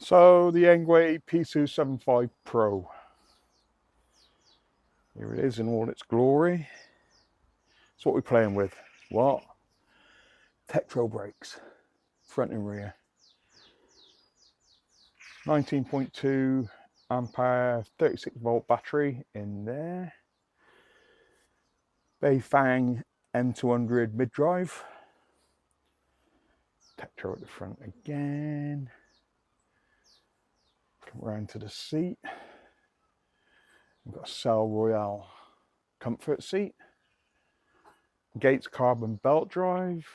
So the Engwe P275 Pro. Here it is in all its glory. That's what we're playing with. What? Throttle brakes, front and rear. 19.2 ampere 36 volt battery in there. Beifang M200 mid drive. Throttle at the front again. Come round to the seat. We've got a Cell Royale comfort seat. Gates carbon belt drive.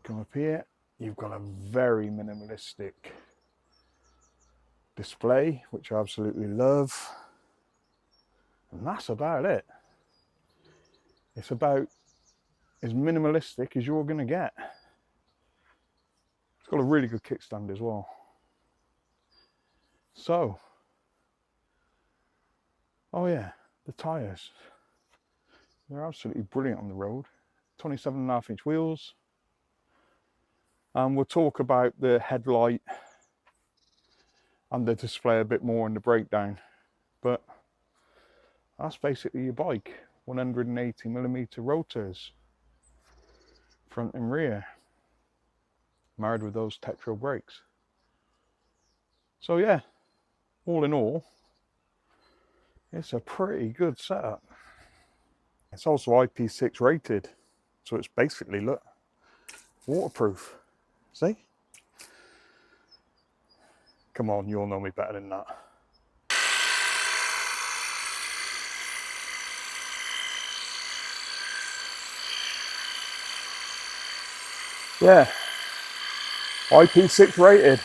Come up here, you've got a very minimalistic display, which I absolutely love. And that's about it. It's about as minimalistic as you're going to get. It's got a really good kickstand as well. So, oh yeah, the tyres. They're absolutely brilliant on the road. 27.5-inch wheels. And we'll talk about the headlight and the display a bit more in the breakdown. But that's basically your bike. 180mm rotors, front and rear, married with those throttle brakes. So yeah, all in all, it's a pretty good setup. It's also IP6 rated, so it's basically, look, waterproof. See? Come on, you'll know me better than that. Yeah, IP6 rated.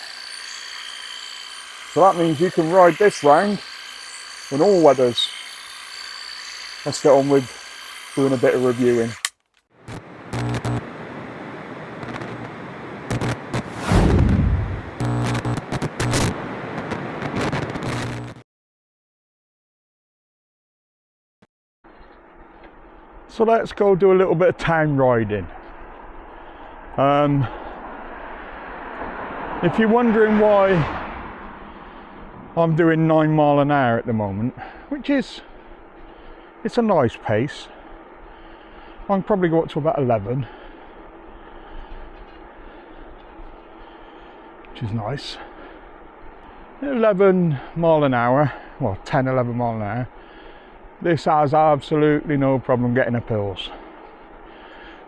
So that means you can ride this round in all weathers. Let's get on with doing a bit of reviewing. So let's go do a little bit of town riding. If you're wondering why I'm doing 9 miles an hour at the moment, which is, it's a nice pace. I can probably go up to about 11, which is nice. 11 miles an hour, well 10, 11 miles an hour. This has absolutely no problem getting up hills.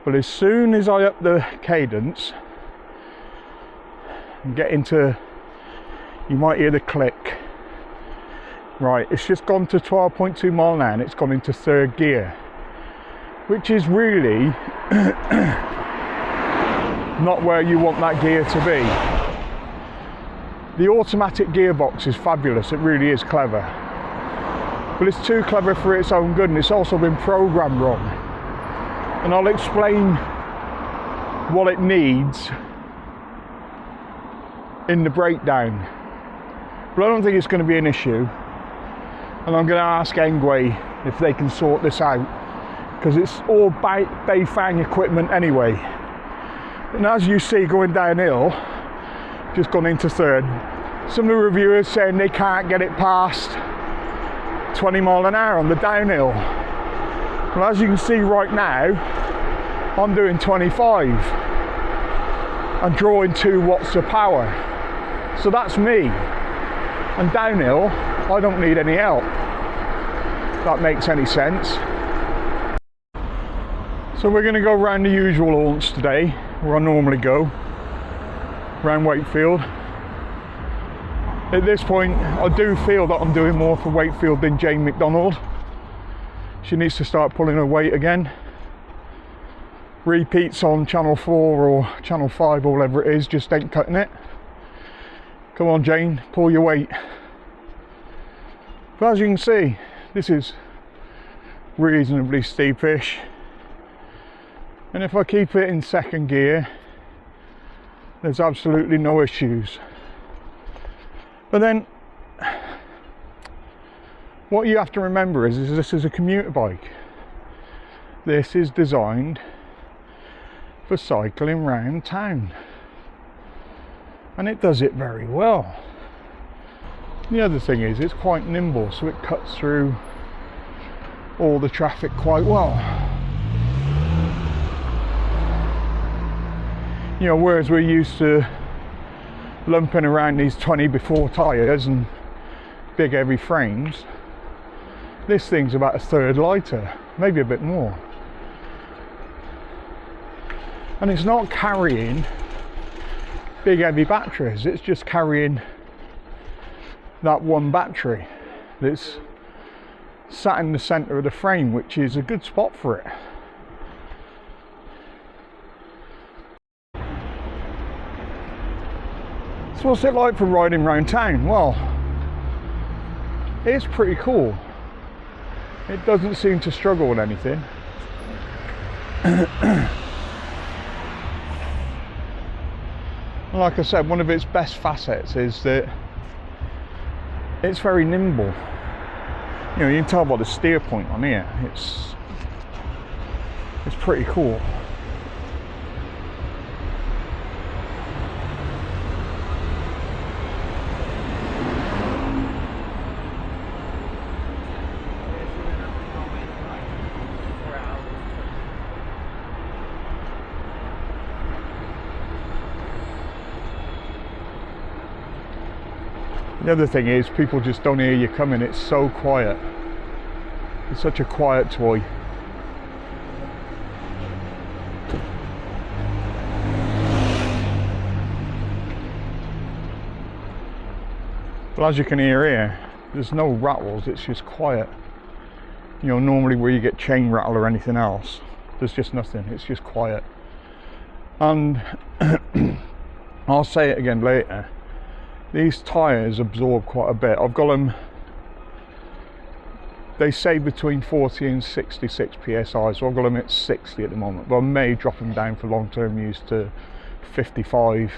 But as soon as I up the cadence and get into, you might hear the click. Right, it's just gone to 12.2 miles an hour and it's gone into third gear, which is really not where you want that gear to be. The automatic gearbox is fabulous, it really is clever. But it's too clever for its own good, and it's also been programmed wrong. And I'll explain what it needs in the breakdown. But I don't think it's going to be an issue. And I'm going to ask Engwe if they can sort this out, because it's all Beifang equipment anyway. And as you see going downhill, just gone into third. Some of the reviewers saying they can't get it past 20 miles an hour on the downhill. Well, as you can see right now, I'm doing 25 and drawing 2 watts of power. So that's me. And downhill, I don't need any help. If that makes any sense. So we're going to go around the usual haunts today, where I normally go, around Wakefield. At this point, I do feel that I'm doing more for Wakefield than Jane McDonald. She needs to start pulling her weight again. Repeats on channel 4 or channel 5 or whatever it is, just ain't cutting it. Come on Jane, pull your weight. But as you can see, this is reasonably steepish. And if I keep it in second gear, there's absolutely no issues. But then, what you have to remember is this is a commuter bike. This is designed for cycling round town. and it does it very well. The other thing is it's quite nimble, so it cuts through all the traffic quite well. You know, whereas we're used to lumping around these 20/4 tyres and big heavy frames, this thing's about a third lighter, maybe a bit more. And it's not carrying big heavy batteries, it's just carrying that one battery that's sat in the centre of the frame, which is a good spot for it. So what's it like for riding around town? Well, it's pretty cool. It doesn't seem to struggle with anything. Like I said, one of its best facets is that it's very nimble. You know, you can tell by the steer point on here. It's pretty cool. The other thing is, people just don't hear you coming. It's so quiet. It's such a quiet toy. But as you can hear here, there's no rattles, it's just quiet. You know, normally where you get chain rattle or anything else, there's just nothing, it's just quiet. And I'll say it again later, these tyres absorb quite a bit. I've got them, they say between 40 and 66 psi, so I've got them at 60 at the moment, but I may drop them down for long-term use to 55.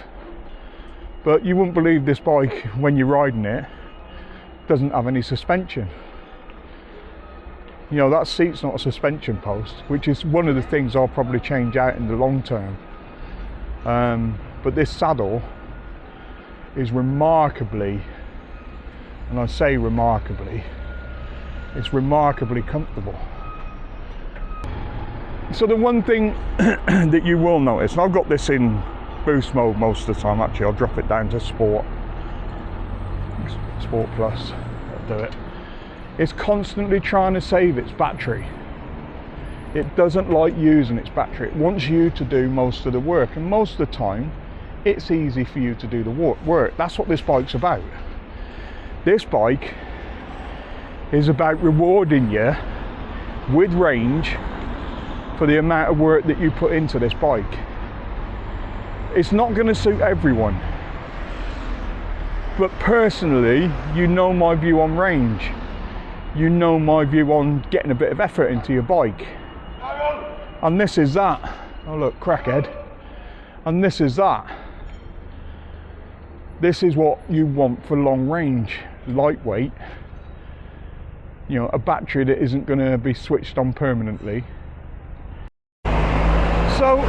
But you wouldn't believe this bike, when you're riding it, doesn't have any suspension. You know, that seat's not a suspension post, which is one of the things I'll probably change out in the long term. But this saddle is remarkably, and I say remarkably, it's remarkably comfortable. So the one thing that you will notice, and I've got this in boost mode most of the time, actually I'll drop it down to Sport Plus, that'll do it. It's constantly trying to save its battery. It doesn't like using its battery. It wants you to do most of the work, and most of the time it's easy for you to do the work. That's what this bike's about. This bike is about rewarding you with range for the amount of work that you put into this bike. It's not going to suit everyone, but personally, you know my view on range. You know my view on getting a bit of effort into your bike. And this is that. Oh look, crackhead. And this is that. This is what you want for long range. Lightweight. You know, a battery that isn't going to be switched on permanently. So,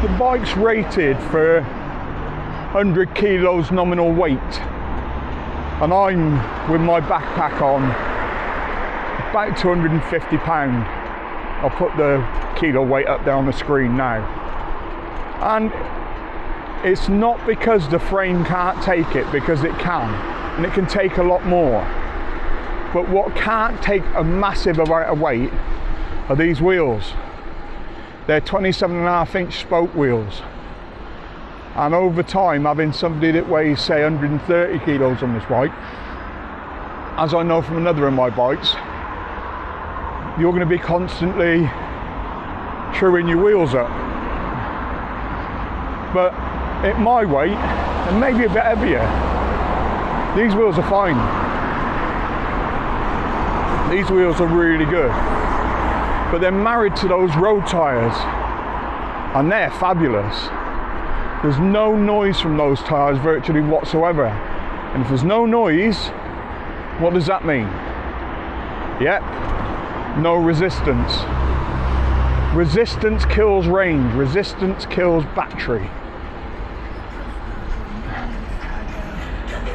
the bike's rated for 100 kilos nominal weight. And I'm, with my backpack on, about 250 pound. I'll put the kilo weight up there on the screen now. And it's not because the frame can't take it, because it can. And it can take a lot more. But what can't take a massive amount of weight are these wheels. They're 27.5-inch spoke wheels. And over time, having somebody that weighs, say, 130 kilos on this bike, as I know from another of my bikes, you're going to be constantly truing your wheels up. But at my weight, and maybe a bit heavier, these wheels are fine. These wheels are really good. But they're married to those road tyres, and they're fabulous. There's no noise from those tyres virtually whatsoever. And if there's no noise, what does that mean? Yep, no resistance. Resistance kills range, resistance kills battery.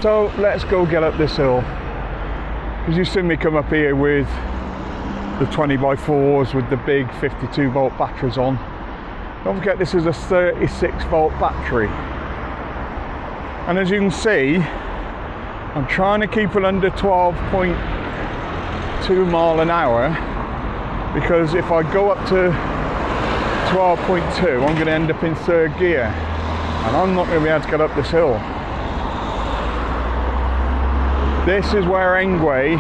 So let's go get up this hill. As you've seen me come up here with the 20x4s with the big 52 volt batteries on. Don't forget this is a 36 volt battery. And as you can see, I'm trying to keep it under 12.2 mile an hour, because if I go up to 12.2, I'm going to end up in third gear, and I'm not going to be able to get up this hill. This is where Engwe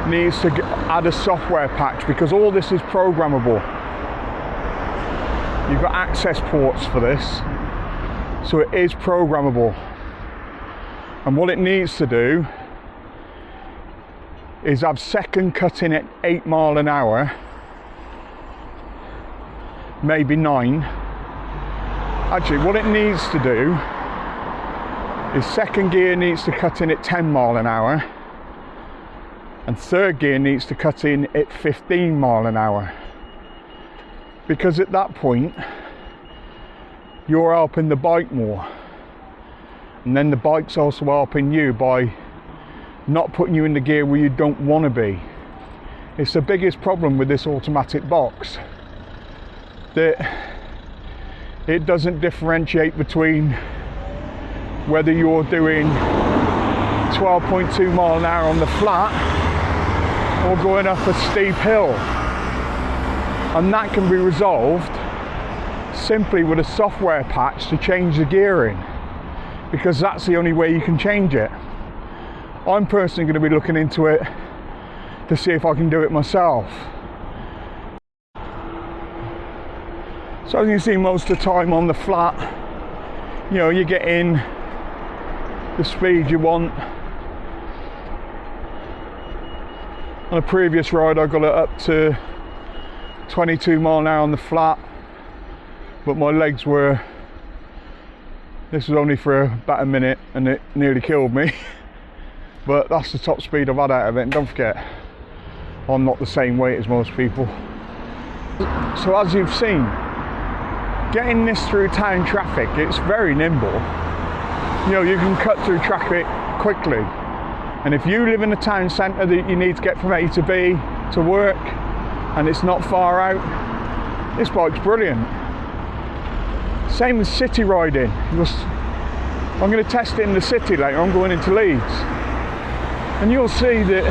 needs to add a software patch, because all this is programmable. You've got access ports for this, so it is programmable. And what it needs to do is have second cutting at 8 mile an hour, maybe 9. Actually, what it needs to do is second gear needs to cut in at 10 mile an hour, and third gear needs to cut in at 15 mile an hour. Because at that point, you're helping the bike more. And then the bike's also helping you by not putting you in the gear where you don't want to be. It's the biggest problem with this automatic box, that it doesn't differentiate between whether you're doing 12.2 mile an hour on the flat or going up a steep hill. And that can be resolved simply with a software patch to change the gearing, because that's the only way you can change it. I'm personally going to be looking into it to see if I can do it myself. So as you can see, most of the time on the flat, you know, you get in the speed you want. On a previous ride I got it up to 22 mile an hour on the flat, but my legs were, this was only for about a minute and it nearly killed me. But that's the top speed I've had out of it. And don't forget, I'm not the same weight as most people. So as you've seen, getting this through town traffic, it's very nimble. You know, you can cut through traffic quickly. And if you live in a town centre that you need to get from A to B to work, and it's not far out, this bike's brilliant. Same with city riding. I'm going to test it in the city later. I'm going into Leeds. And you'll see that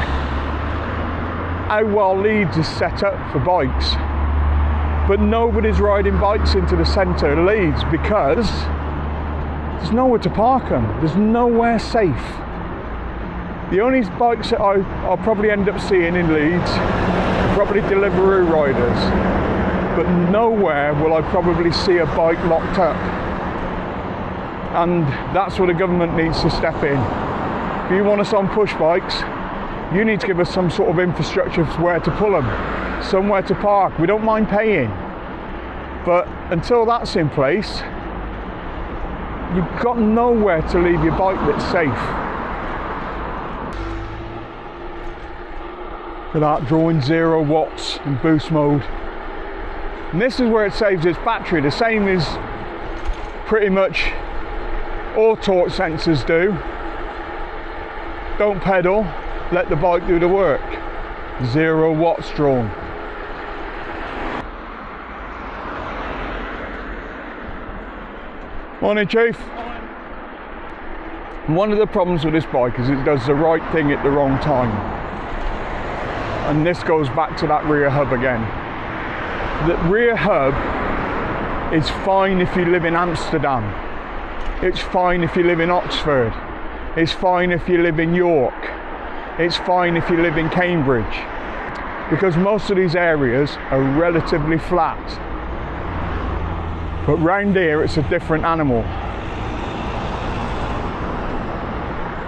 how well Leeds is set up for bikes. But nobody's riding bikes into the centre of Leeds because there's nowhere to park them. There's nowhere safe. The only bikes that I'll probably end up seeing in Leeds are probably Deliveroo riders. But nowhere will I probably see a bike locked up. And that's where the government needs to step in. If you want us on push bikes, you need to give us some sort of infrastructure for where to pull them, somewhere to park. We don't mind paying, but until that's in place, you've got nowhere to leave your bike that's safe. Look at that, drawing 0 watts in boost mode. And this is where it saves its battery, the same as pretty much all torque sensors do. Don't pedal, let the bike do the work. 0 watts drawn. Morning, Chief. One of the problems with this bike is it does the right thing at the wrong time. And this goes back to that rear hub again. The rear hub is fine if you live in Amsterdam. It's fine if you live in Oxford. It's fine if you live in York. It's fine if you live in Cambridge. Because most of these areas are relatively flat. But round here it's a different animal.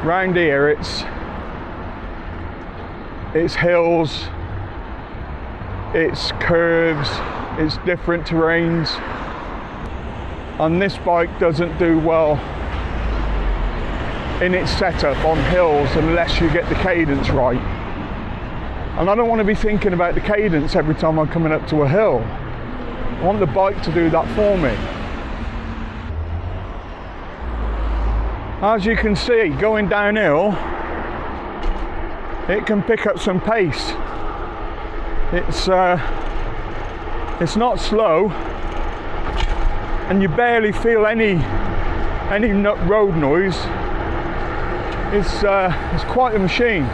Round here it's hills, it's curves, it's different terrains. And this bike doesn't do well in its setup on hills unless you get the cadence right. And I don't want to be thinking about the cadence every time I'm coming up to a hill. I want the bike to do that for me. As you can see, going downhill, it can pick up some pace. It's not slow, and you barely feel any road noise. It's quite a machine.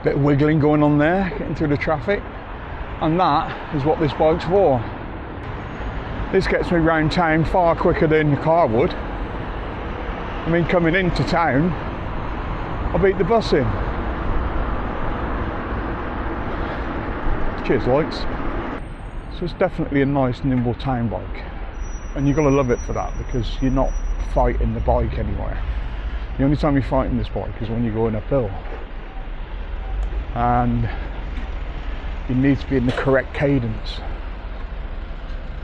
Bit of wiggling going on there, getting through the traffic, and that is what this bike's for. This gets me round town far quicker than the car would. I mean, coming into town, I beat the bus in. Cheers, lights. So it's definitely a nice, nimble town bike, and you've got to love it for that, because you're not fighting the bike anywhere. The only time you're fighting this bike is when you're going uphill, and you need to be in the correct cadence.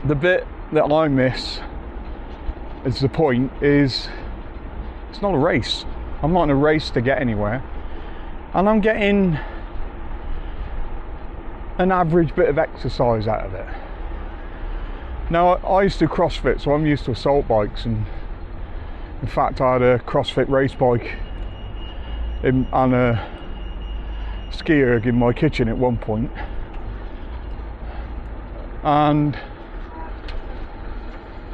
The bit that I miss as the point is, it's not a race. I'm not in a race to get anywhere, and I'm getting an average bit of exercise out of it. Now, I used to CrossFit, so I'm used to assault bikes, and in fact I had a CrossFit race bike and a ski erg in my kitchen at one point, and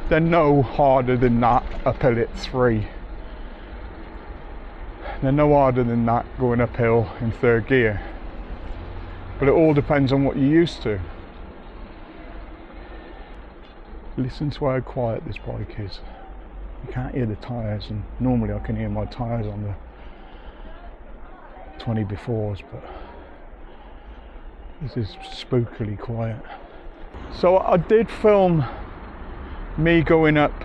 they're no harder than that uphill at 3. They're no harder than that going uphill in 3rd gear, but it all depends on what you're used to. Listen to how quiet this bike is. You can't hear the tyres, and normally I can hear my tyres on the 20 befores, but this is spookily quiet. So I did film me going up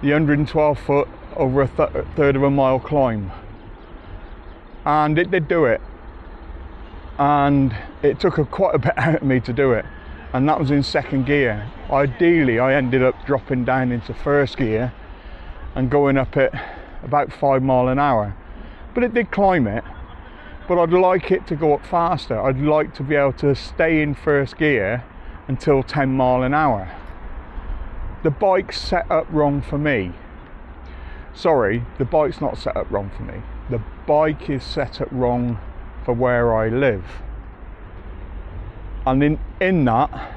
the 112 foot over a third of a mile climb, and it did do it, and it took quite a bit out of me to do it, and that was in 2nd gear. Ideally I ended up dropping down into 1st gear and going up at about 5 miles an hour, but it did climb it. But I'd like it to go up faster. I'd like to be able to stay in 1st gear until 10 miles an hour. The bike's set up wrong for me. Sorry, the bike's not set up wrong for me. The bike is set up wrong for where I live. And in that,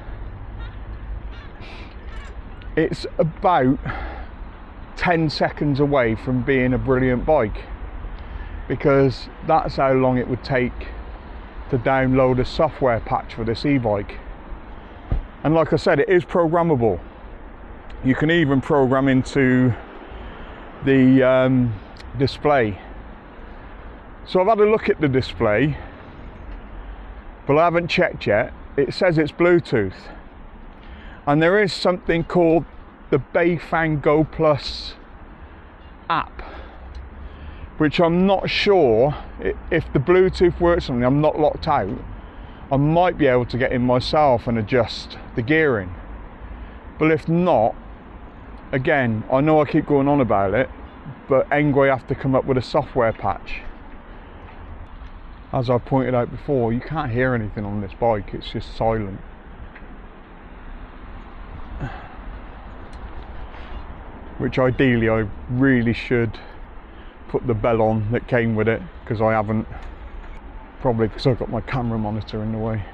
it's about 10 seconds away from being a brilliant bike, because that's how long it would take to download a software patch for this e-bike. And like I said, it is programmable. You can even program into the display. So I've had a look at the display, but I haven't checked yet. It says it's Bluetooth, and there is something called the Beifang Go Plus app, which I'm not sure if the Bluetooth works on me. I'm not locked out. I might be able to get in myself and adjust the gearing, but if not, again, I know I keep going on about it, but Engwe have to come up with a software patch. As I pointed out before, you can't hear anything on this bike, it's just silent. Which ideally I really should put the bell on that came with it, because I haven't. Probably because I've got my camera monitor in the way,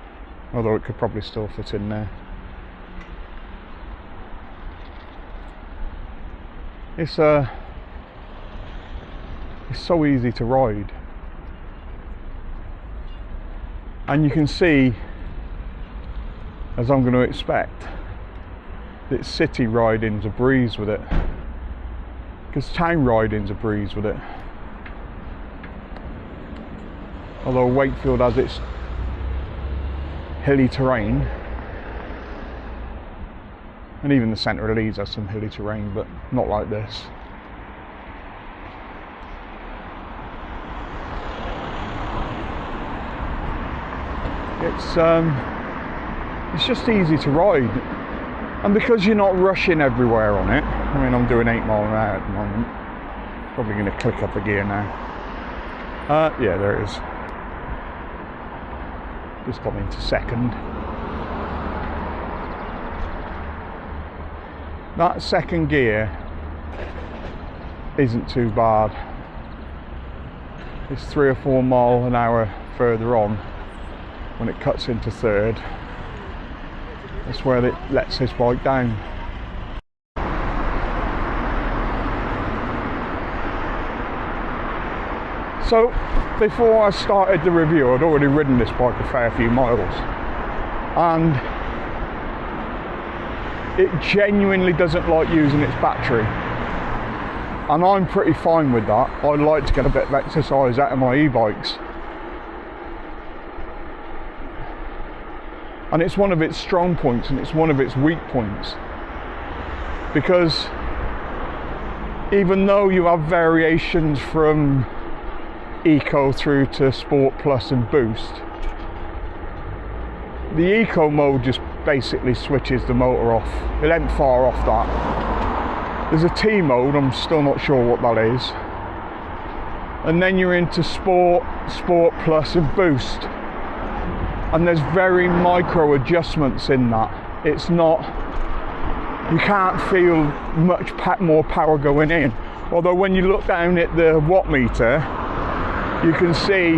although it could probably still fit in there. It's so easy to ride, and you can see, as I'm going to expect, that city riding's a breeze with it, because town riding's a breeze with it. Although Wakefield has its hilly terrain, and even the centre of Leeds has some hilly terrain, but not like this. It's just easy to ride, And because you're not rushing everywhere on it, I mean, I'm doing 8 miles an hour at the moment. Probably going to click up a gear now. Yeah, there it is. Just got into second. That second gear isn't too bad. It's 3 or 4 miles an hour further on when it cuts into third. That's where it lets this bike down. So before I started the review, I'd already ridden this bike a fair few miles, and it genuinely doesn't like using its battery, and I'm pretty fine with that. I like to get a bit of exercise out of my e-bikes, and it's one of its strong points and it's one of its weak points, because even though you have variations from Eco through to Sport Plus and Boost, the Eco mode just basically switches the motor off. It ain't far off that. There's a T mode, I'm still not sure what that is, and then you're into Sport, Sport Plus and Boost, and there's very micro adjustments in that. It's not, you can't feel much more power going in, although when you look down at the watt meter, you can see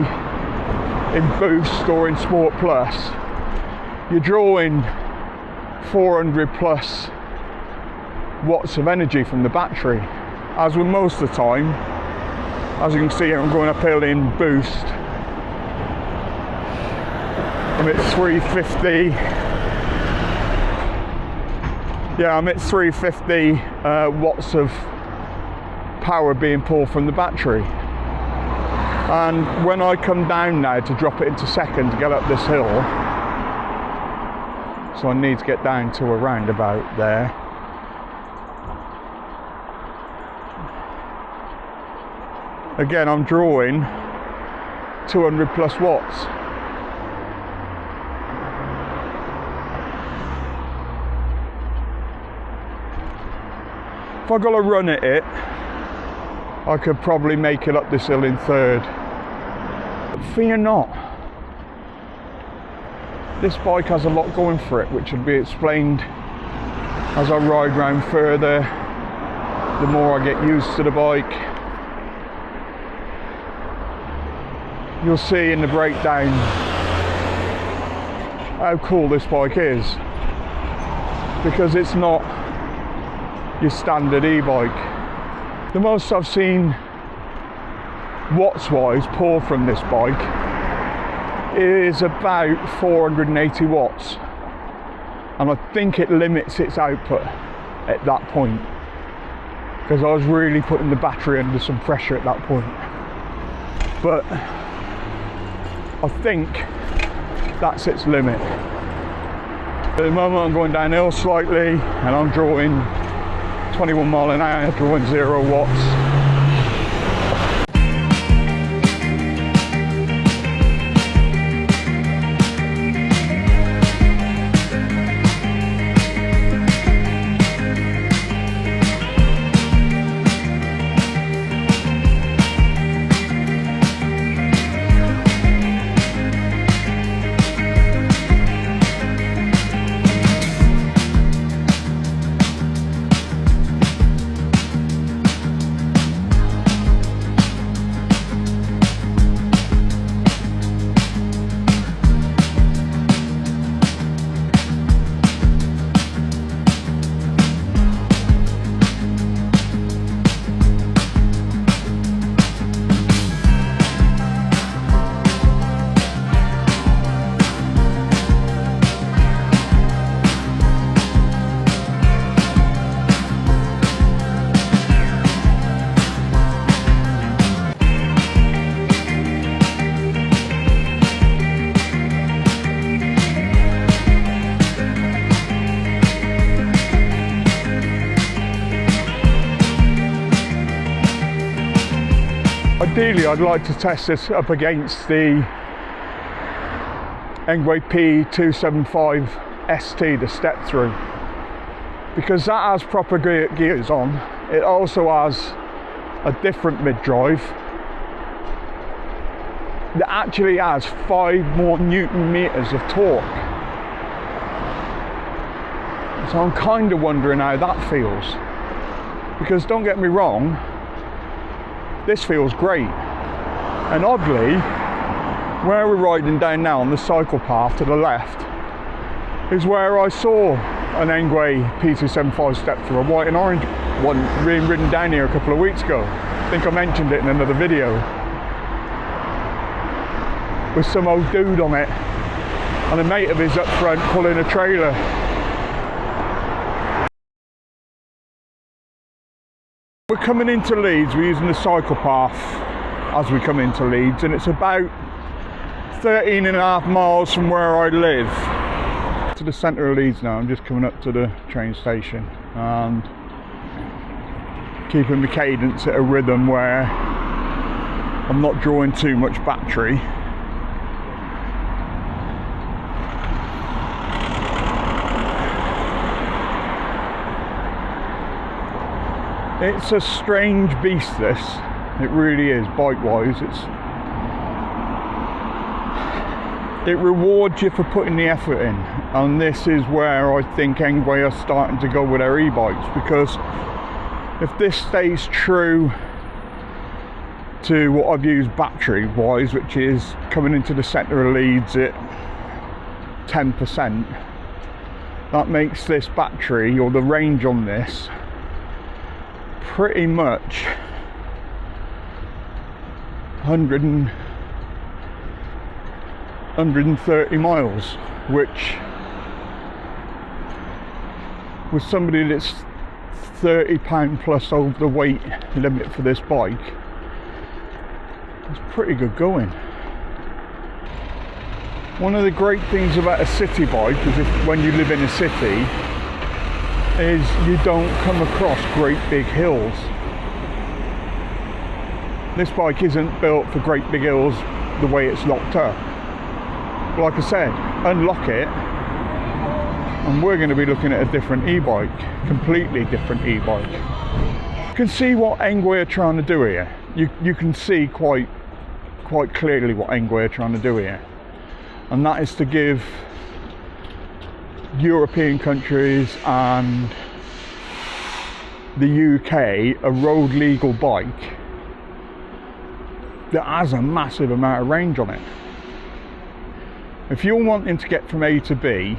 in Boost or in Sport Plus, you're drawing 400 plus watts of energy from the battery. As with most of the time, as you can see here, I'm going uphill in Boost. I'm at 350. Yeah, I'm at 350 watts of power being pulled from the battery. And when I come down now to drop it into second to get up this hill, so I need to get down to a roundabout there. Again, I'm drawing 200 plus watts. If I got to run at it, I could probably make it up this hill in third. But fear not. This bike has a lot going for it, which will be explained as I ride round further, the more I get used to the bike. You'll see in the breakdown how cool this bike is, because it's not your standard e-bike. The most I've seen watts wise pulled from this bike is about 480 watts, and I think it limits its output at that point, because I was really putting the battery under some pressure at that point. But I think that's its limit. At the moment I'm going downhill slightly and I'm drawing 21 mile an hour, drawing 0 watts. Ideally, I'd like to test this up against the Engwe P275 ST, the step through, because that has proper gears on. It also has a different mid-drive that actually has 5 more Newton meters of torque. So I'm kind of wondering how that feels, because don't get me wrong, this feels great. And oddly, where we're riding down now on the cycle path to the left is where I saw an Engwe P275 step through, a white and orange one being ridden down here a couple of weeks ago. I think I mentioned it in another video, with some old dude on it and a mate of his up front pulling a trailer. We're coming into Leeds, we're using the cycle path as we come into Leeds, and it's about 13.5 miles from where I live to the centre of Leeds now. I'm just coming up to the train station and keeping the cadence at a rhythm where I'm not drawing too much battery. It's a strange beast, this. It really is, bike-wise. It rewards you for putting the effort in, and this is where I think Engwe are starting to go with their e-bikes, because if this stays true to what I've used battery-wise, which is coming into the centre of Leeds at 10%, that makes this battery, or the range on this, pretty much 130 miles, which with somebody that's 30 pound plus over the weight limit for this bike, it's pretty good going. One of the great things about a city bike is when you live in a city is you don't come across great big hills. This bike isn't built for great big hills the way it's locked up. Like I said, unlock it and we're going to be looking at a different e-bike, completely different e-bike. You can see what Engwe are trying to do here. You can see quite clearly what Engwe are trying to do here, and that is to give European countries and the UK a road legal bike that has a massive amount of range on it. If you're wanting to get from A to B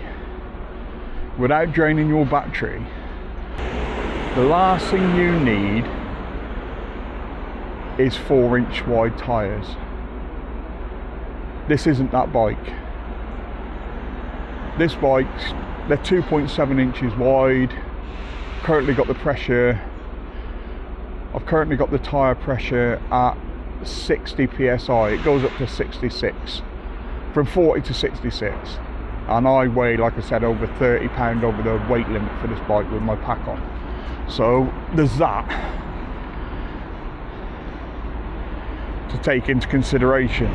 without draining your battery, the last thing you need is 4-inch wide tyres. This isn't that bike. This bike's, they're 2.7 inches wide. Currently got the pressure, I've currently got the tyre pressure at 60 psi. It goes up to 66, from 40 to 66. And I weigh, like I said, over 30 pound over the weight limit for this bike with my pack on. So there's that to take into consideration.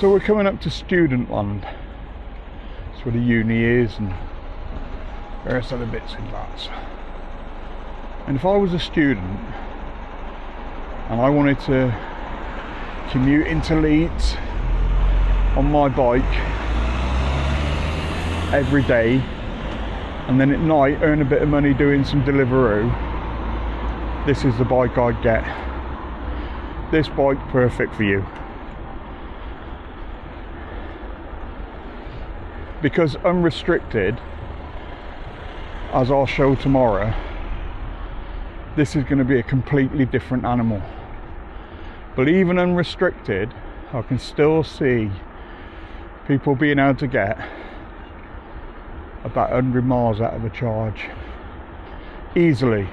So we're coming up to student land. That's where the uni is and various other bits and bats. And if I was a student and I wanted to commute into Leeds on my bike every day, and then at night earn a bit of money doing some Deliveroo, this is the bike I'd get. This bike perfect for you. Because unrestricted, as I'll show tomorrow, this is going to be a completely different animal. But even unrestricted, I can still see people being able to get about 100 miles out of a charge easily.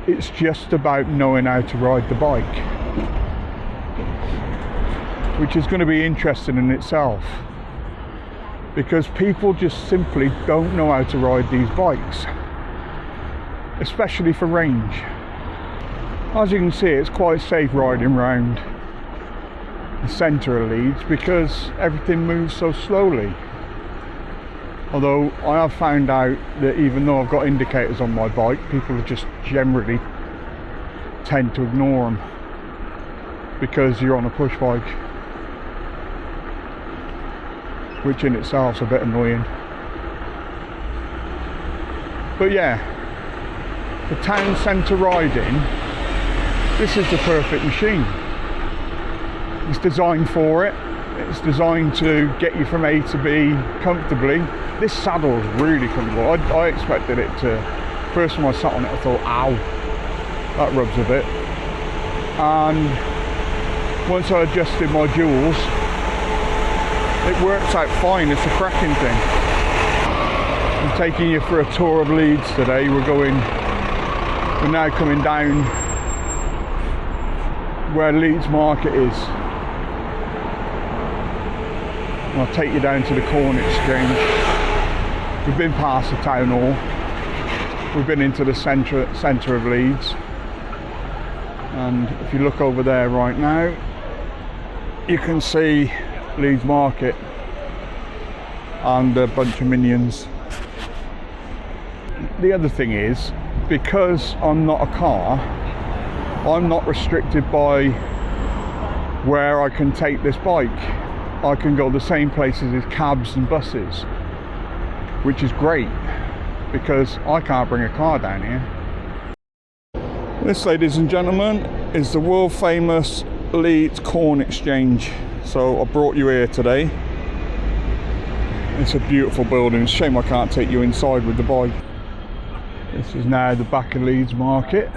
It's just about knowing how to ride the bike, which is going to be interesting in itself, because people just simply don't know how to ride these bikes, especially for range. As you can see, it's quite safe riding around the centre of Leeds because everything moves so slowly. Although I have found out that even though I've got indicators on my bike, people just generally tend to ignore them because you're on a push bike, which in itself is a bit annoying. But yeah, the town centre riding, this is the perfect machine. It's designed for it. It's designed to get you from A to B comfortably. This saddle is really comfortable. I expected it to, first time I sat on it I thought, ow, that rubs a bit. And once I adjusted my jewels, it works out fine. It's a cracking thing. I'm taking you for a tour of Leeds today. We're now coming down where Leeds Market is. And I'll take you down to the Corn Exchange. We've been past the town hall. We've been into the centre of Leeds. And if you look over there right now, you can see Leeds Market and a bunch of minions. The other thing is, because I'm not a car, I'm not restricted by where I can take this bike. I can go the same places as cabs and buses, which is great because I can't bring a car down here. This, ladies and gentlemen, is the world famous Leeds Corn Exchange. So I brought you here today. It's a beautiful building. It's a shame I can't take you inside with the bike. This is now the back of Leeds Market.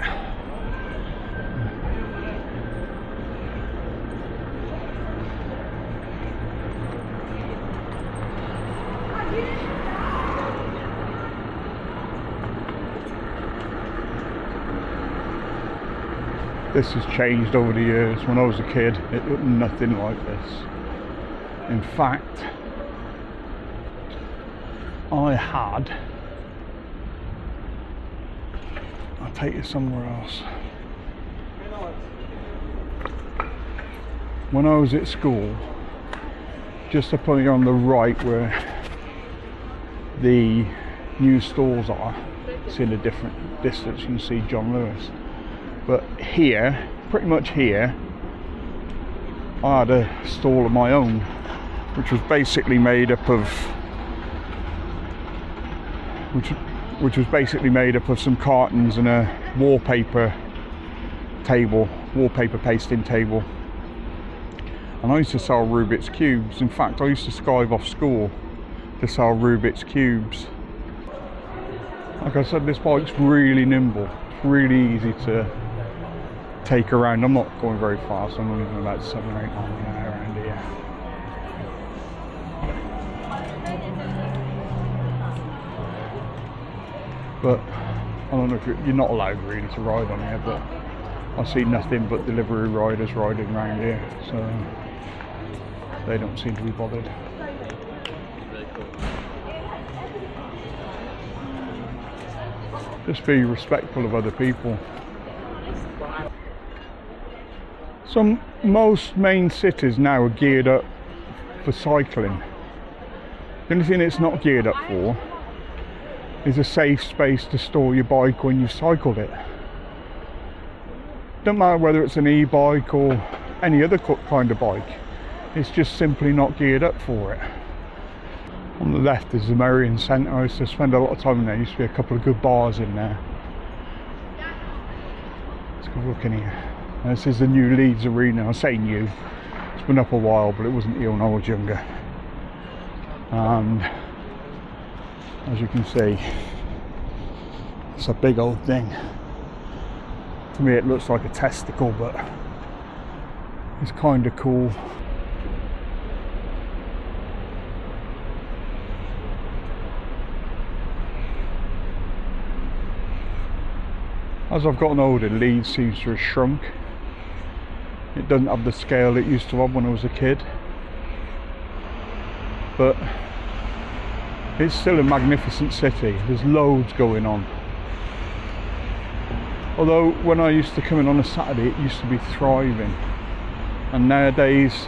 This has changed over the years. When I was a kid, it looked nothing like this. In fact, I'll take you somewhere else. When I was at school, just up on the right where the new stores are, it's in a different distance, you can see John Lewis. But here, pretty much here, I had a stall of my own, which was basically made up of some cartons and a wallpaper pasting table. And I used to sell Rubik's cubes. In fact, I used to skive off school to sell Rubik's cubes. Like I said, this bike's really nimble, really easy to take around. I'm not going very fast, I'm only going about 7 or 8 miles an hour around here. But I don't know if you're not allowed really to ride on here, but I see nothing but delivery riders riding around here, so they don't seem to be bothered. Just be respectful of other people. Most main cities now are geared up for cycling. The only thing it's not geared up for is a safe space to store your bike when you've cycled it. Don't matter whether it's an e-bike or any other kind of bike, it's just simply not geared up for it. On the left is the Marion Centre. I used to spend a lot of time in there. There used to be a couple of good bars in there. Let's go look in here. And this is the new Leeds Arena. I say new, it's been up a while, but it wasn't here when I was younger. And as you can see, it's a big old thing. To me it looks like a testicle, but it's kind of cool. As I've gotten older, Leeds seems to have shrunk. It doesn't have the scale it used to have when I was a kid, but it's still a magnificent city. There's loads going on. Although when I used to come in on a Saturday, it used to be thriving, and nowadays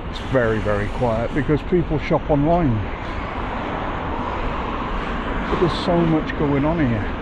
it's very, very quiet because people shop online. But there's so much going on here.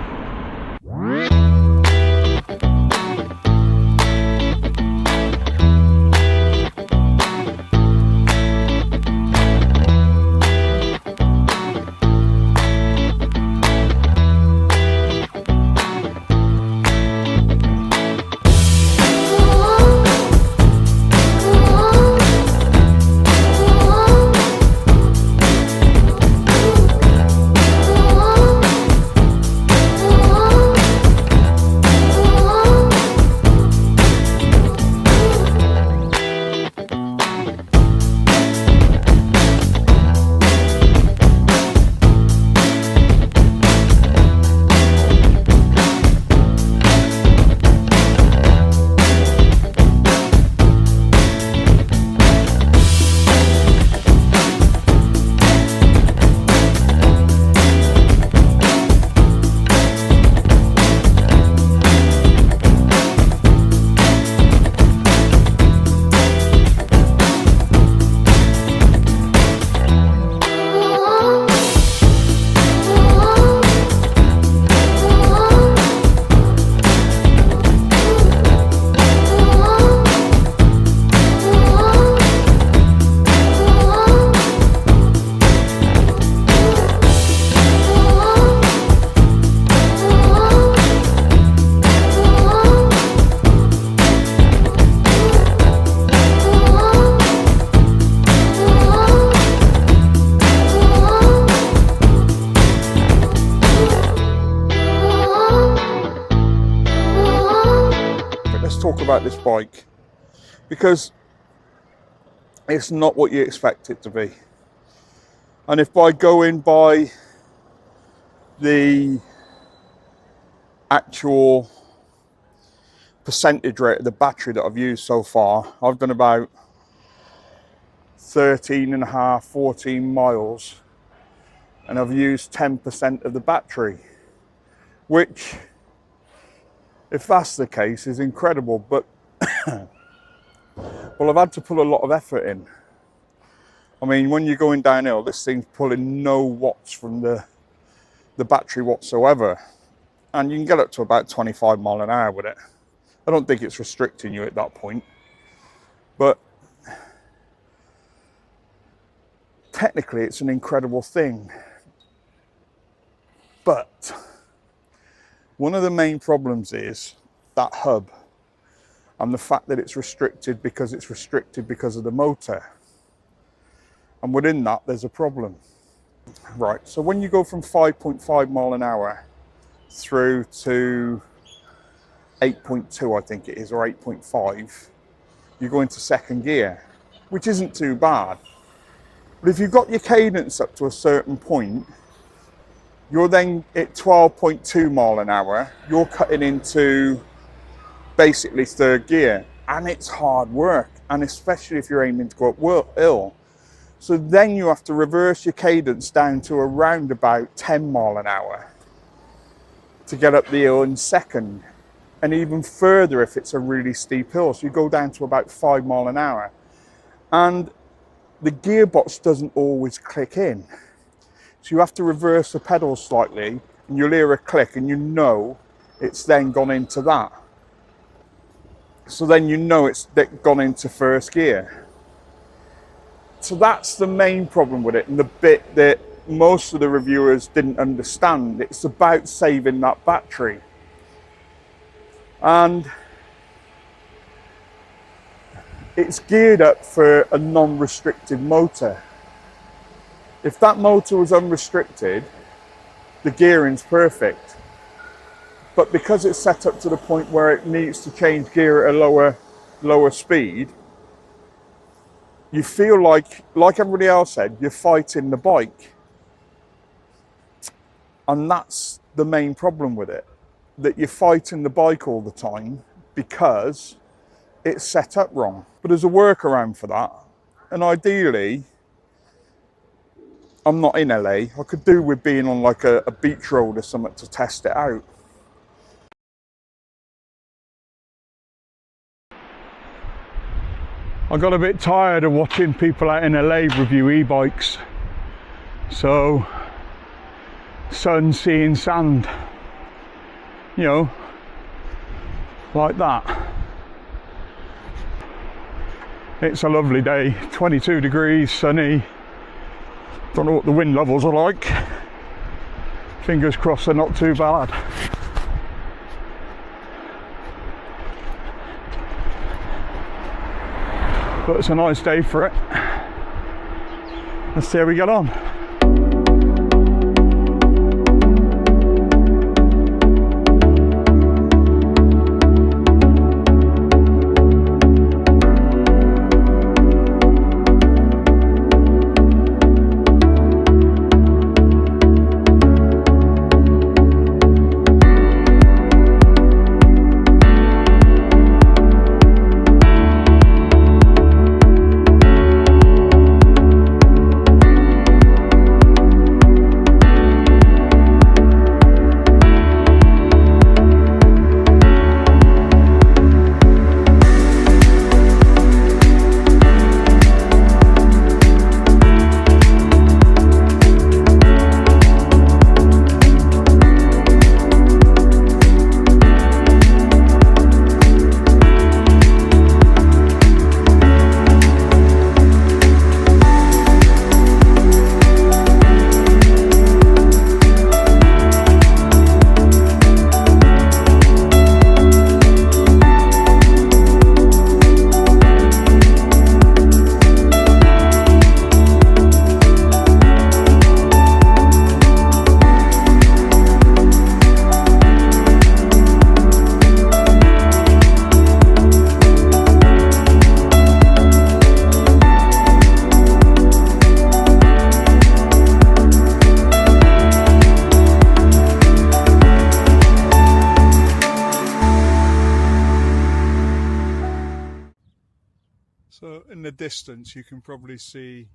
Talk about this bike, because it's not what you expect it to be. And if by going by the actual percentage rate of the battery that I've used so far, I've done about 13.5, 14 miles, and I've used 10% of the battery, which, if that's the case, is incredible. But well, I've had to put a lot of effort in. I mean, when you're going downhill, this thing's pulling no watts from the battery whatsoever, and you can get up to about 25 mile an hour with it. I don't think it's restricting you at that point, but technically it's an incredible thing. But one of the main problems is that hub, and the fact that it's restricted because of the motor. And within that, there's a problem. Right, so when you go from 5.5 mile an hour through to 8.2, I think it is, or 8.5, you go into second gear, which isn't too bad. But if you've got your cadence up to a certain point, you're then at 12.2 mile an hour, you're cutting into basically third gear, and it's hard work, and especially if you're aiming to go up hill. So then you have to reverse your cadence down to around about 10 mile an hour to get up the hill in second. and even further if it's a really steep hill. So you go down to about 5 miles an hour. And the gearbox doesn't always click in. So you have to reverse the pedal slightly, and you'll hear a click, and you know it's then gone into that. So then you know it's gone into first gear. So that's the main problem with it, and the bit that most of the reviewers didn't understand. It's about saving that battery. And it's geared up for a non-restricted motor. If that motor was unrestricted, the gearing's perfect. But because it's set up to the point where it needs to change gear at a lower speed, you feel like everybody else said, you're fighting the bike. And that's the main problem with it, that you're fighting the bike all the time because it's set up wrong. But there's a workaround for that. And ideally, I'm not in LA. I could do with being on like a beach road or something to test it out. I got a bit tired of watching people out in LA review e-bikes. So, sun, sea and sand, you know, like that. It's a lovely day, 22 degrees, sunny. Don't know what the wind levels are like. Fingers crossed they're not too bad. But it's a nice day for it. Let's see how we get on. So in the distance you can probably see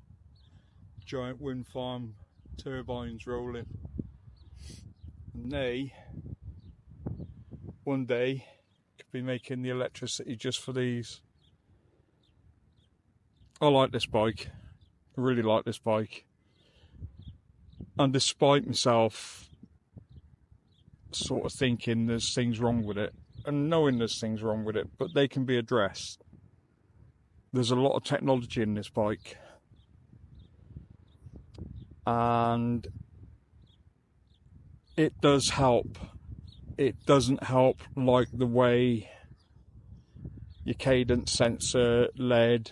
giant wind farm turbines rolling, and they one day could be making the electricity just for these. I like this bike, I really like this bike, and despite myself sort of thinking there's things wrong with it and knowing there's things wrong with it, but they can be addressed. There's a lot of technology in this bike, and it does help. It doesn't help like the way your cadence sensor led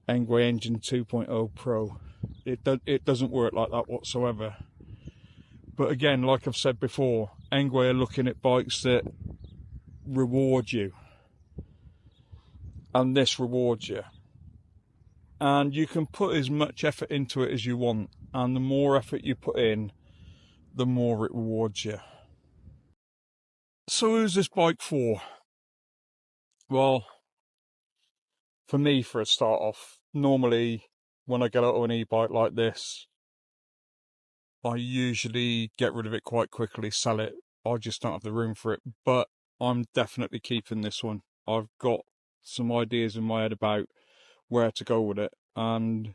Engwe Engine 2.0 Pro. It doesn't work like that whatsoever. But again, like I've said before, Engwe are looking at bikes that reward you, and this rewards you. And you can put as much effort into it as you want, and the more effort you put in, the more it rewards you. So who's this bike for? Well, for me, for a start off, normally when I get out of an e-bike like this, I usually get rid of it quite quickly, sell it. I just don't have the room for it. But I'm definitely keeping this one. I've got some ideas in my head about where to go with it, and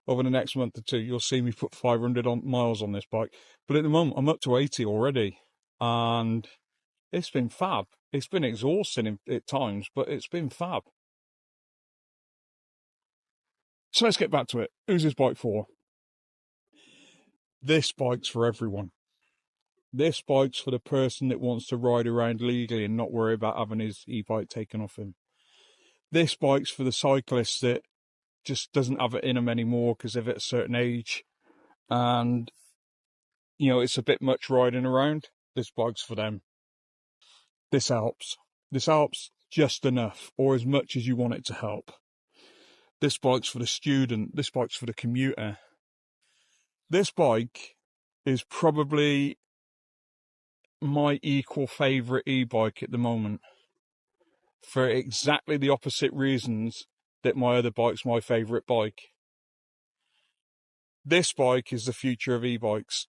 over the next month or two you'll see me put 500 miles on this bike. But at the moment I'm up to 80 already, and it's been fab. It's been exhausting at times, but it's been fab. So let's get back to it. Who's this bike for? This bike's for everyone. This bike's for the person that wants to ride around legally and not worry about having his e-bike taken off him. This bike's for the cyclist that just doesn't have it in them anymore because they're at a certain age and, you know, it's a bit much riding around. This bike's for them. This helps. This helps just enough, or as much as you want it to help. This bike's for the student. This bike's for the commuter. This bike is probably my equal favourite e-bike at the moment, for exactly the opposite reasons that my other bike's my favourite bike. This bike is the future of e-bikes.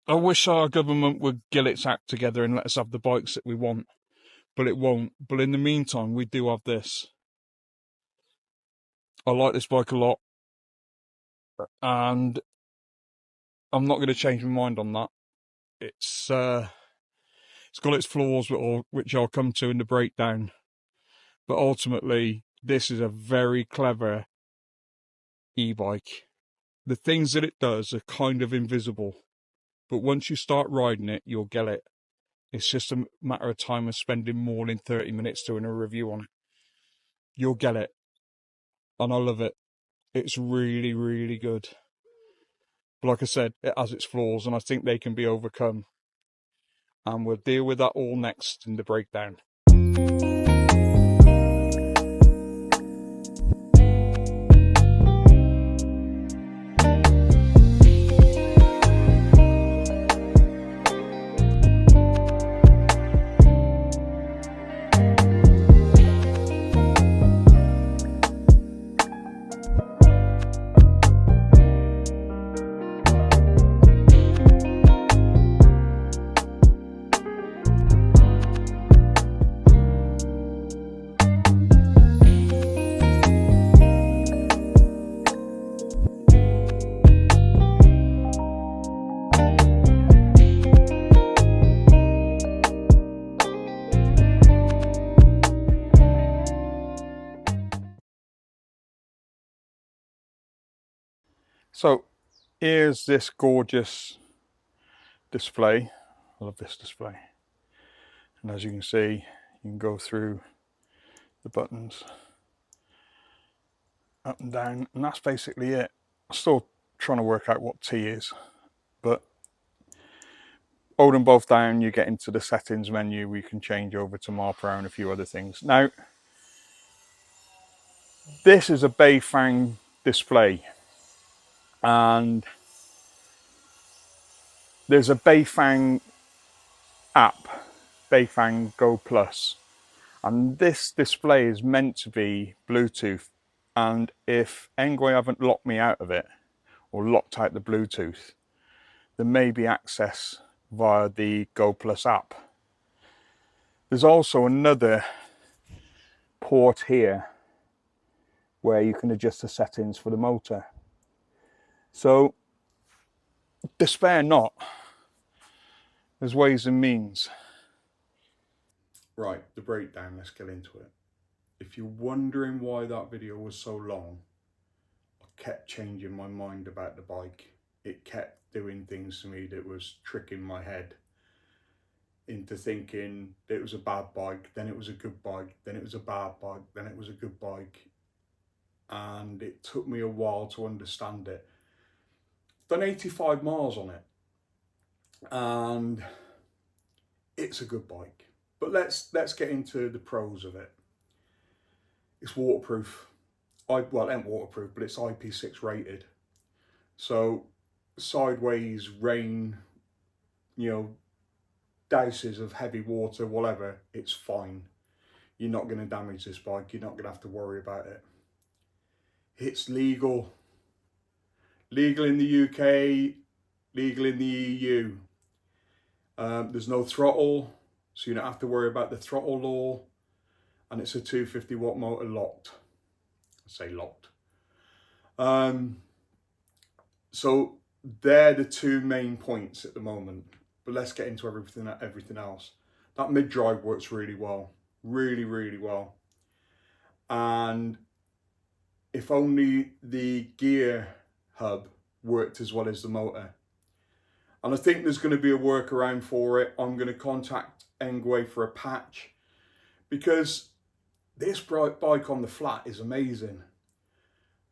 I wish our government would get its act together and let us have the bikes that we want, but it won't. But in the meantime, we do have this. I like this bike a lot, and I'm not going to change my mind on that. It's got its flaws, which I'll come to in the breakdown, but ultimately, this is a very clever e-bike. The things that it does are kind of invisible, but once you start riding it, you'll get it. It's just a matter of time of spending more than 30 minutes doing a review on it. You'll get it. And I love it. It's really, really good. But like I said, it has its flaws, and I think they can be overcome. And we'll deal with that all next in the breakdown. So here's this gorgeous display. I love this display. And as you can see, you can go through the buttons up and down, and that's basically it. I'm still trying to work out what T is, but hold them both down, you get into the settings menu where you can change over to mile per hour and a few other things. Now, this is a Beifang display, and there's a Beifang app, Beifang Go Plus, and this display is meant to be Bluetooth, and if Engwe haven't locked me out of it or locked out the Bluetooth, there may be access via the Go Plus app. There's also another port here where you can adjust the settings for the motor. So despair not, there's ways and means. Right, the breakdown, let's get into it. If you're wondering why that video was so long, I kept changing my mind about the bike. It kept doing things to me that was tricking my head into thinking that it was a bad bike, then it was a good bike, then it was a bad bike, then it was a good bike. And it took me a while to understand it. Done 85 miles on it, and it's a good bike. But let's get into the pros of it. It's waterproof. Well, it ain't waterproof, but it's IP6 rated. So sideways, rain, you know, douses of heavy water, whatever, it's fine. You're not going to damage this bike. You're not going to have to worry about it. It's legal. Legal in the UK, legal in the EU. There's no throttle, so you don't have to worry about the throttle law, and it's a 250 watt motor locked. I say locked. So they're the two main points at the moment, but let's get into everything else. That mid-drive works really well, really well. And if only the gear hub worked as well as the motor. And I think there's going to be a workaround for it. I'm going to contact Engwe for a patch, because this bike on the flat is amazing,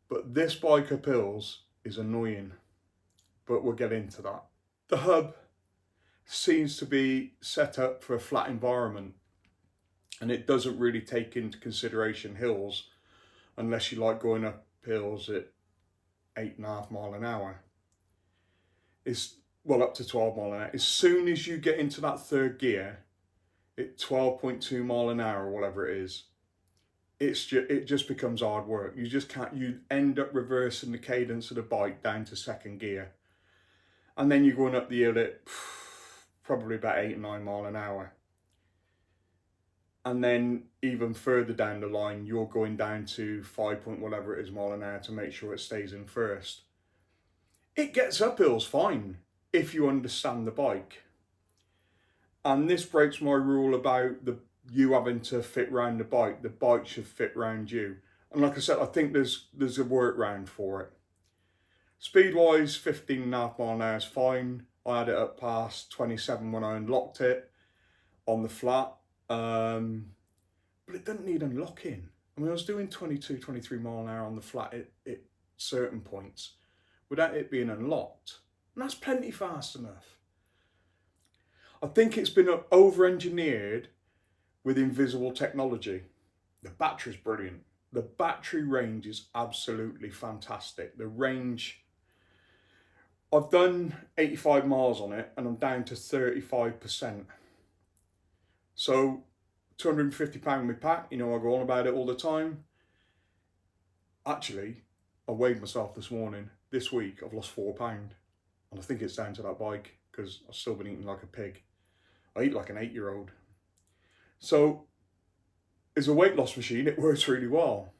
but this bike up hills is annoying. But we'll get into that. The hub seems to be set up for a flat environment, and it doesn't really take into consideration hills unless you like going up hills at 8.5 miles an hour. It's, well, up to 12 miles an hour. As soon as you get into that third gear at 12.2 miles an hour or whatever it is, it just becomes hard work. You just can't, you end up reversing the cadence of the bike down to second gear. And then you're going up the hill at probably about 8 or 9 miles an hour. And then even further down the line, you're going down to 5 point whatever it is mile an hour to make sure it stays in first. It gets up hills fine if you understand the bike. And this breaks my rule about you having to fit round the bike. The bike should fit round you. And like I said, I think there's a workaround for it. Speed wise, 15.5 miles an hour is fine. I had it up past 27 when I unlocked it on the flat. But it doesn't need unlocking. I mean, I was doing 22, 23 miles an hour on the flat at certain points without it being unlocked. And that's plenty fast enough. I think it's been over-engineered with invisible technology. The battery's brilliant. The battery range is absolutely fantastic. The range, I've done 85 miles on it and I'm down to 35%. So £250 in my pack, you know, I go on about it all the time. Actually, I weighed myself this morning. This week I've lost £4, and I think it's down to that bike, because I've still been eating like a pig. I eat like an 8-year-old. So as a weight loss machine, it works really well.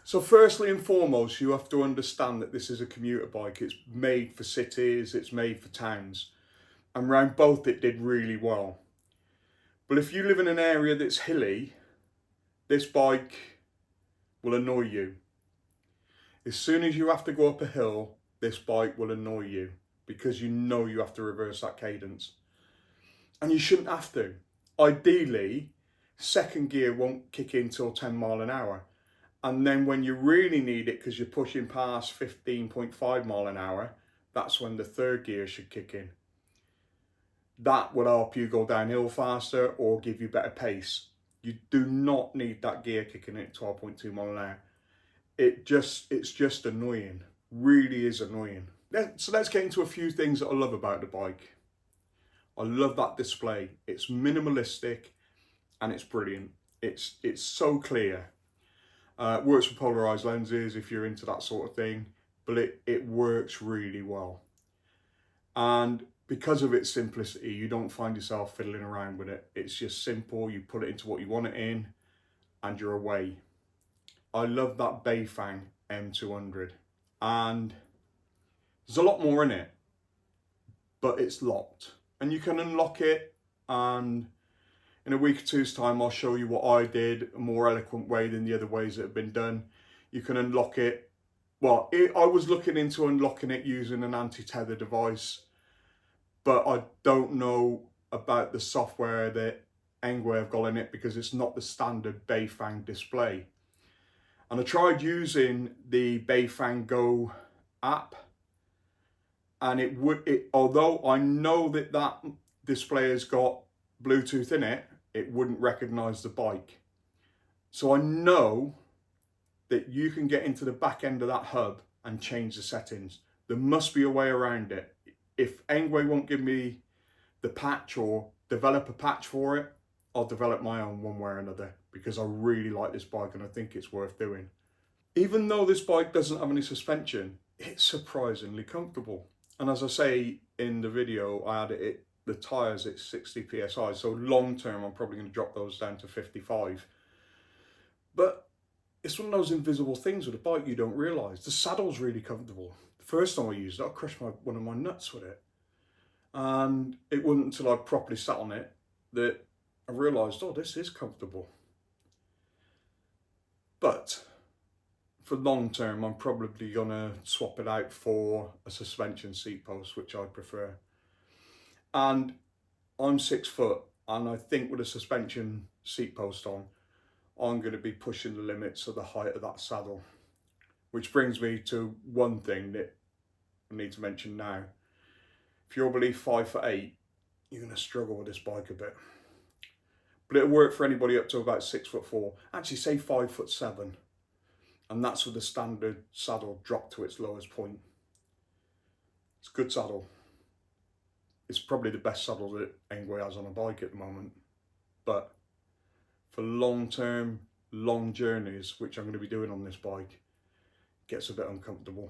So firstly and foremost, you have to understand that this is a commuter bike. It's made for cities, it's made for towns, and round both it did really well. But if you live in an area that's hilly, this bike will annoy you. As soon as you have to go up a hill, this bike will annoy you, because you know you have to reverse that cadence. And you shouldn't have to. Ideally, second gear won't kick in till 10 miles an hour. And then when you really need it, because you're pushing past 15.5 miles an hour, that's when the third gear should kick in. That will help you go downhill faster or give you better pace. You do not need that gear kicking in at 12.2 miles an hour. It's just annoying. Really is annoying. So let's get into a few things that I love about the bike. I love that display. It's minimalistic and it's brilliant. It's so clear. It works with polarized lenses if you're into that sort of thing, but it works really well. And because of its simplicity, you don't find yourself fiddling around with it. It's just simple. You put it into what you want it in and you're away. I love that Beifang M200, and there's a lot more in it, but it's locked and you can unlock it, and in a week or two's time I'll show you what I did, a more eloquent way than the other ways that have been done. You can unlock it. Well, I was looking into unlocking it using an anti-tether device, but I don't know about the software that Engwe have got in it, because it's not the standard Beifang display. And I tried using the Beifang Go app, and although I know that display has got Bluetooth in it, it wouldn't recognize the bike. So I know that you can get into the back end of that hub and change the settings. There must be a way around it. If Engwe won't give me the patch or develop a patch for it, I'll develop my own one way or another, because I really like this bike and I think it's worth doing. Even though this bike doesn't have any suspension, it's surprisingly comfortable. And as I say in the video, I had it the tyres it's 60 psi, so long term I'm probably going to drop those down to 55. But it's one of those invisible things with a bike you don't realise. The saddle's really comfortable. The first time I used it, I crushed one of my nuts with it. And it wasn't until I properly sat on it that I realised, oh, this is comfortable. But for long term, I'm probably gonna swap it out for a suspension seat post, which I prefer. And I'm 6 foot, and I think with a suspension seat post on, I'm going to be pushing the limits of the height of that saddle. Which brings me to one thing that I need to mention now. If you're below 5'8", you're going to struggle with this bike a bit. But it'll work for anybody up to about 6'4". Actually, say 5'7". And that's with the standard saddle dropped to its lowest point. It's a good saddle. It's probably the best saddle that Engwe has on a bike at the moment. But for long-term, long journeys, which I'm going to be doing on this bike, it gets a bit uncomfortable.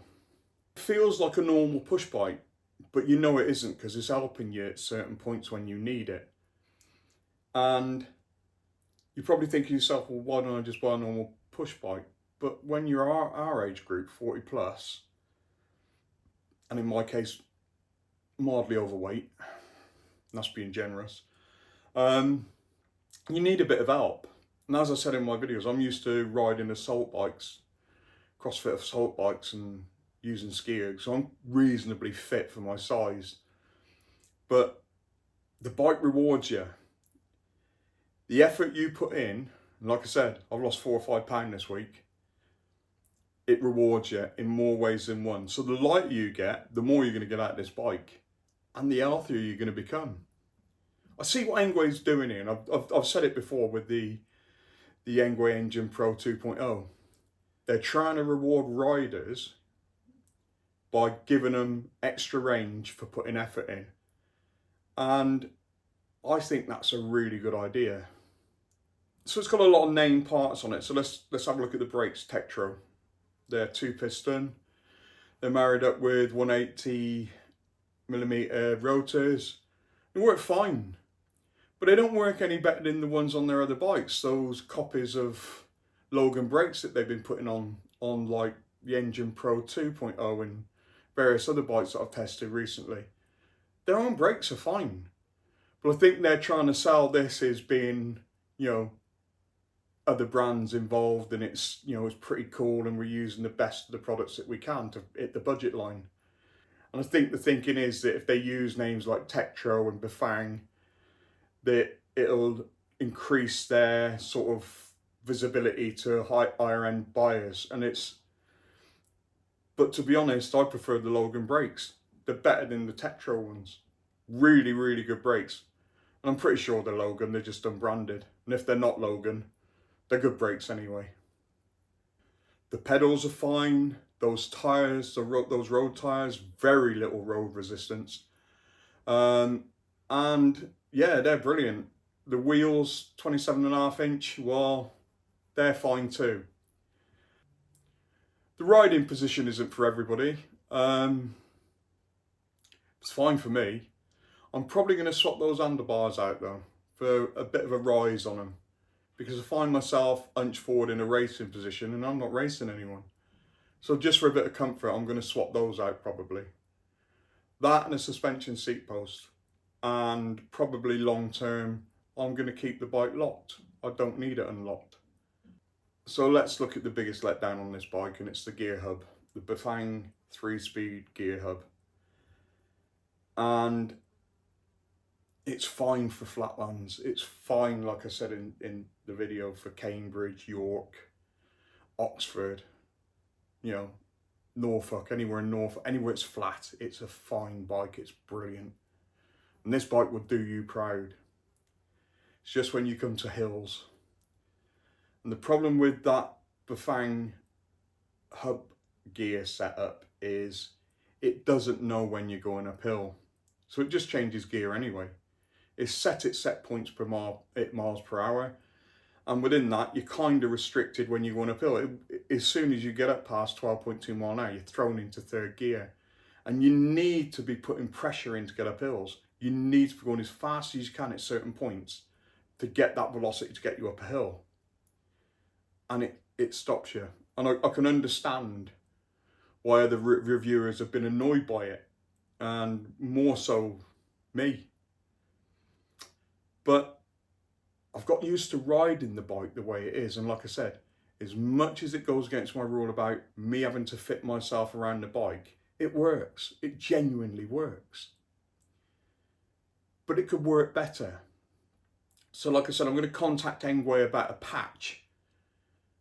It feels like a normal push bike, but you know it isn't, because it's helping you at certain points when you need it. And you probably think to yourself, well, why don't I just buy a normal push bike? But when you're our age group, 40 plus, and in my case, mildly overweight, and that's being generous, you need a bit of help. And as I said in my videos, I'm used to riding assault bikes, CrossFit assault bikes, and using skiers, so I'm reasonably fit for my size. But the bike rewards you. The effort you put in, and like I said, I've lost 4 or 5 pounds this week, it rewards you in more ways than one. So the lighter you get, the more you're going to get out of this bike, and the healthier you're going to become. I see what Engwe's doing here, and I've said it before with the Engwe Engine Pro 2.0. They're trying to reward riders by giving them extra range for putting effort in. And I think that's a really good idea. So it's got a lot of name parts on it. So let's have a look at the brakes. Tektro. They're 2-piston. They're married up with 180mm rotors. They work fine, but they don't work any better than the ones on their other bikes. Those copies of Logan brakes that they've been putting on like the Engine Pro 2.0 and various other bikes that I've tested recently. Their own brakes are fine, but I think they're trying to sell this as being, other brands involved, and it's, it's pretty cool, and we're using the best of the products that we can to hit the budget line. And I think the thinking is that if they use names like Tektro and Bafang, that it'll increase their sort of visibility to higher end buyers. But to be honest, I prefer the Logan brakes. They're better than the Tektro ones. Really, really good brakes. And I'm pretty sure they're Logan, they're just unbranded. And if they're not Logan, they're good brakes anyway. The pedals are fine. Those tyres, those road tyres, very little road resistance. And yeah, they're brilliant. The wheels, 27.5-inch, well, they're fine too. The riding position isn't for everybody. It's fine for me. I'm probably going to swap those handlebars out though, for a bit of a rise on them, because I find myself hunched forward in a racing position and I'm not racing anyone. So just for a bit of comfort, I'm going to swap those out probably. That and a suspension seat post. And probably long term, I'm going to keep the bike locked. I don't need it unlocked. So let's look at the biggest letdown on this bike, and it's the gear hub. The Bafang 3-speed gear hub. And it's fine for flatlands. It's fine, like I said in the video, for Cambridge, York, Oxford, Norfolk, anywhere in Norfolk, anywhere it's flat, it's a fine bike, it's brilliant. And this bike would do you proud. It's just when you come to hills. And the problem with that Bafang hub gear setup is it doesn't know when you're going uphill. So it just changes gear anyway. It's set at set points per miles per hour. And within that, you're kind of restricted when you're going uphill. As soon as you get up past 12.2 mile an hour, you're thrown into third gear. And you need to be putting pressure in to get up hills. You need to be going as fast as you can at certain points to get that velocity to get you up a hill. And it stops you. And I can understand why other reviewers have been annoyed by it, and more so me. But I've got used to riding the bike the way it is, and like I said, as much as it goes against my rule about me having to fit myself around the bike, it works. It genuinely works. But it could work better. So like I said, I'm going to contact Engwe about a patch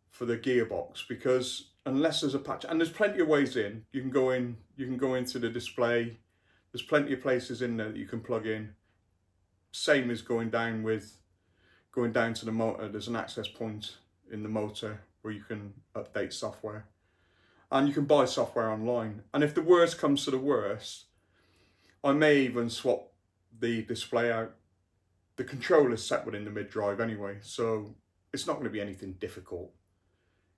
for the gearbox, because unless there's a patch, and there's plenty of ways in, you can go into the display. There's plenty of places in there that you can plug in. Same as going down to the motor. There's an access point in the motor where you can update software, and you can buy software online. And if the worst comes to the worst, I may even swap the display out. The controller's set within the mid-drive anyway, so it's not going to be anything difficult.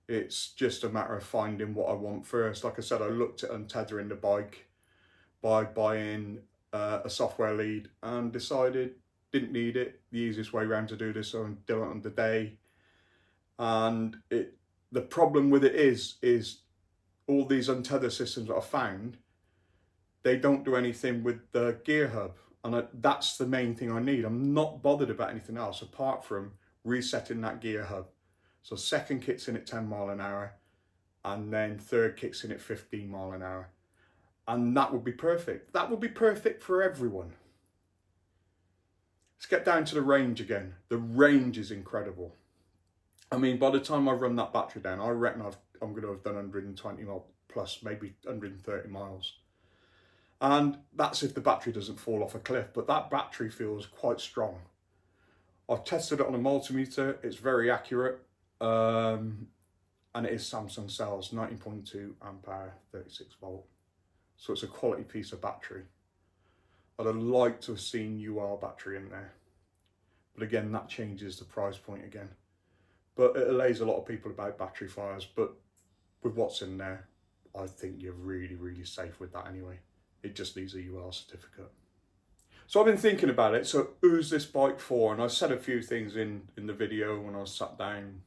It's just a matter of finding what I want first. Like I said, I looked at untethering the bike by buying a software lead and decided didn't need it. The easiest way around to do this, so I'm doing it on the day. And the problem with it is all these untether systems that I found, they don't do anything with the gear hub. And that's the main thing I need. I'm not bothered about anything else apart from resetting that gear hub. So second kicks in at 10 mile an hour, and then third kicks in at 15 mile an hour. And that would be perfect. That would be perfect for everyone. Let's get down to the range again. The range is incredible. I mean, by the time I run that battery down, I reckon I'm going to have done 120 mile plus, maybe 130 miles. And that's if the battery doesn't fall off a cliff, but that battery feels quite strong. I've tested it on a multimeter, it's very accurate, and it is Samsung cells, 19.2 amp hour, 36 volt. So it's a quality piece of battery. I'd have liked to have seen UL battery in there, but again, that changes the price point again. But it allays a lot of people about battery fires, but with what's in there, I think you're really, really safe with that anyway. It just needs a UL certificate. So I've been thinking about it. So who's this bike for? And I said a few things in the video when I was sat down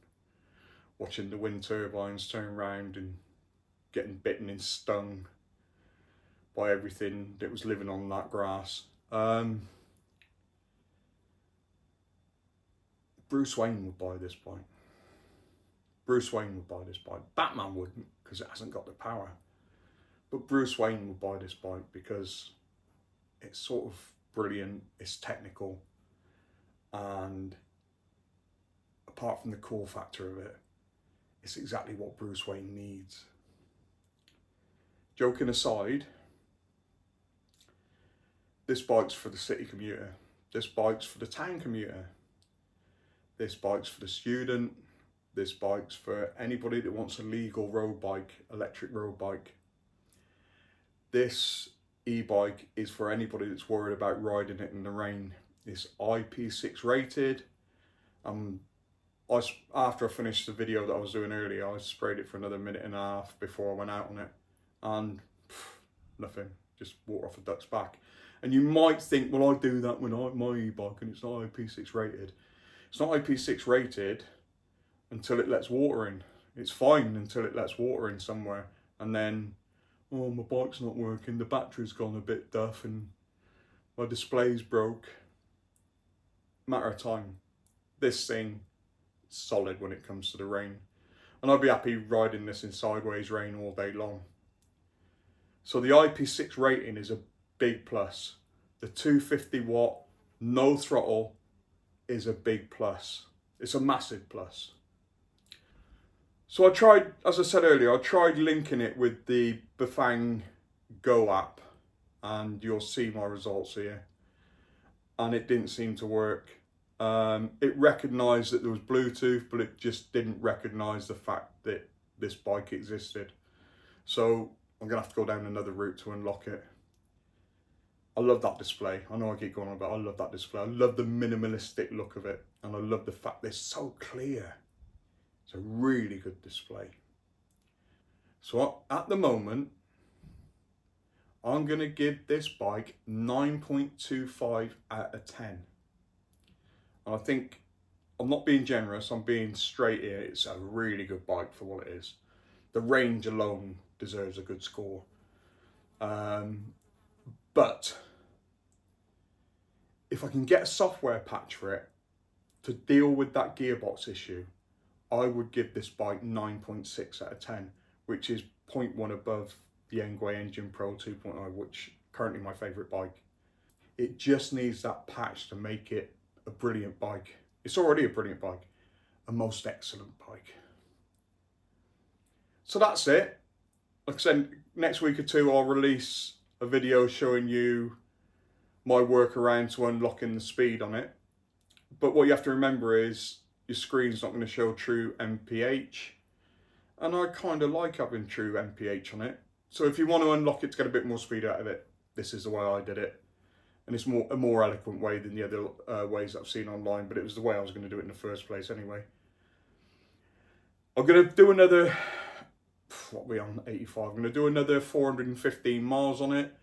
watching the wind turbines turn around and getting bitten and stung by everything that was living on that grass. Bruce Wayne would buy this bike. Bruce Wayne would buy this bike. Batman wouldn't, because it hasn't got the power. But Bruce Wayne would buy this bike because it's sort of brilliant, it's technical, and apart from the cool factor of it, it's exactly what Bruce Wayne needs. Joking aside, this bike's for the city commuter, this bike's for the town commuter, this bike's for the student, this bike's for anybody that wants a legal road bike, electric road bike. This e-bike is for anybody that's worried about riding it in the rain. It's IP6 rated. After I finished the video that I was doing earlier, I sprayed it for another minute and a half before I went out on it, and nothing, just water off a duck's back. And you might think, well, I do that with my e-bike and it's not IP6 rated. It's not IP6 rated until it lets water in. It's fine until it lets water in somewhere, and then, oh, my bike's not working, the battery's gone a bit duff and my display's broke. Matter of time. This thing is solid when it comes to the rain. And I'd be happy riding this in sideways rain all day long. So the IP6 rating is a big plus. The 250 watt, no throttle is a big plus. It's a massive plus. So I tried, as I said earlier, I tried linking it with the Bafang Go app, and you'll see my results here. And it didn't seem to work. It recognised that there was Bluetooth, but it just didn't recognise the fact that this bike existed. So I'm gonna have to go down another route to unlock it. I love that display. I know I keep going on about it. I love that display. I love the minimalistic look of it, and I love the fact that it's so clear. It's a really good display. So at the moment, I'm going to give this bike 9.25 out of 10. And I think I'm not being generous, I'm being straight here. It's a really good bike for what it is. The range alone deserves a good score. But if I can get a software patch for it to deal with that gearbox issue, I would give this bike 9.6 out of 10, which is 0.1 above the Engwe Engine Pro 2.0, which currently my favourite bike. It just needs that patch to make it a brilliant bike. It's already a brilliant bike, a most excellent bike. So that's it. Like I said, next week or two I'll release a video showing you my workaround to unlocking the speed on it. But what you have to remember is your screen's not going to show true MPH, and I kind of like having true MPH on it. So if you want to unlock it to get a bit more speed out of it, this is the way I did it. And it's a more eloquent way than the other ways I've seen online, but it was the way I was going to do it in the first place anyway. I'm going to do another, what are we on, 85? I'm going to do another 415 miles on it.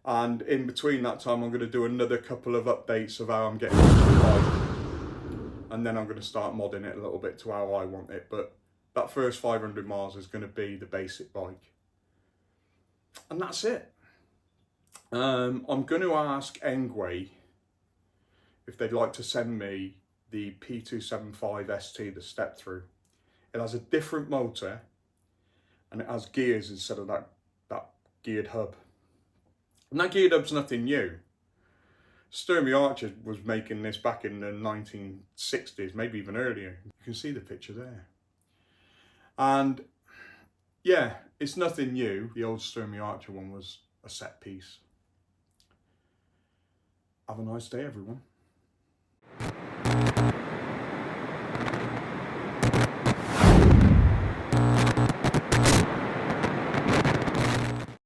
And in between that time, I'm going to do another couple of updates of how I'm getting the bike. And then I'm going to start modding it a little bit to how I want it. But that first 500 miles is going to be the basic bike. And that's it. I'm going to ask Engwe if they'd like to send me the P275 ST, the step through. It has a different motor and it has gears instead of that geared hub. And that geared hub's nothing new. Sturmey Archer was making this back in the 1960s, maybe even earlier. You can see the picture there. And yeah, it's nothing new. The old Sturmey Archer one was a set piece. Have a nice day, everyone.